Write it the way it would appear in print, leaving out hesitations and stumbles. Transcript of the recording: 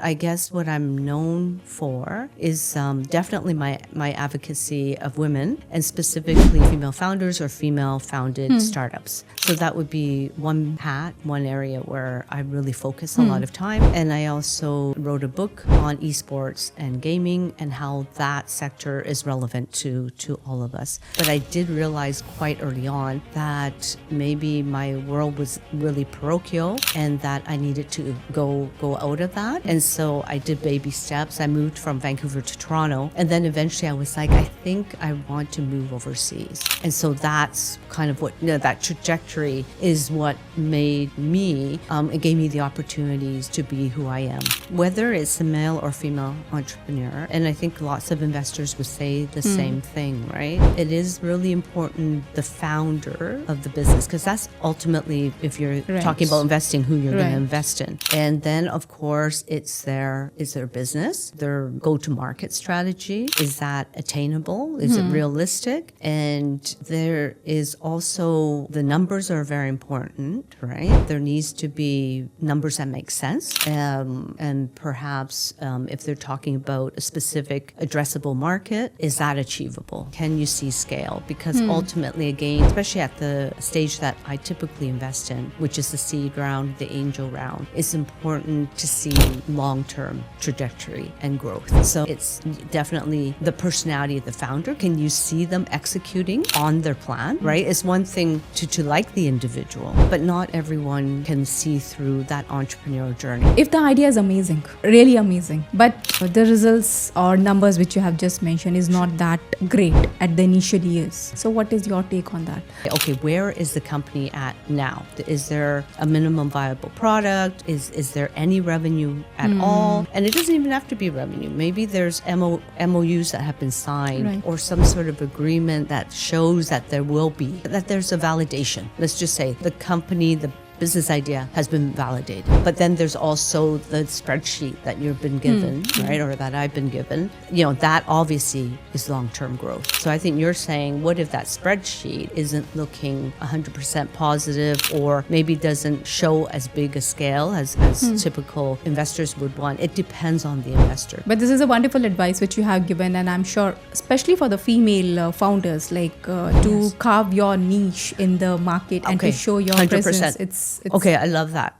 I guess what I'm known for is definitely my advocacy of women and specifically female founders or female founded startups. So that would be one area where I really focus a lot of time. And I also wrote a book on esports and gaming and how that sector is relevant to all of us. But I did realize quite early on that maybe my world was really parochial and that I needed to go out of that. And so I did baby steps. I moved from Vancouver to Toronto. And then eventually I was like, I think I want to move overseas. And so that's kind of what, that trajectory is what made me, it gave me the opportunities to be who I am. Whether it's a male or female entrepreneur, and I think lots of investors would say the same thing, right? It is really important, the founder of the business, because that's ultimately, if you're talking about investing, who you're going to invest in. And then, of course, it's their business, their go-to-market strategy. Is that attainable? Is it realistic? And there is also, the numbers are very important, right? There needs to be numbers that make sense. And perhaps if they're talking about a specific addressable market, is that achievable? Can you see scale? Because ultimately, again, especially at the stage that I typically invest in, which is the seed round, the angel round, it's important to see long-term trajectory and growth. So it's definitely the personality of the founder. Can you see them executing on their plan, right? It's one thing to like the individual, but not everyone can see through that entrepreneurial journey. If the idea is amazing, really amazing, but the results or numbers which you have just mentioned is not that great at the initial years. So what is your take on that? Okay, where is the company at now? Is there a minimum viable product? Is there any revenue at all? And it doesn't even have to be revenue. Maybe there's MOUs that have been signed or some sort of agreement that shows that there will be, that there's a validation. Let's just say the company, the business idea has been validated. But then there's also the spreadsheet that you've been given, right? Or that I've been given. That obviously is long-term growth. So I think you're saying, what if that spreadsheet isn't looking 100% positive or maybe doesn't show as big a scale as typical investors would want? It depends on the investor. But this is a wonderful advice which you have given, and I'm sure, especially for the female founders, like to carve your niche in the market and to show your 100%. presence. It's okay, I love that.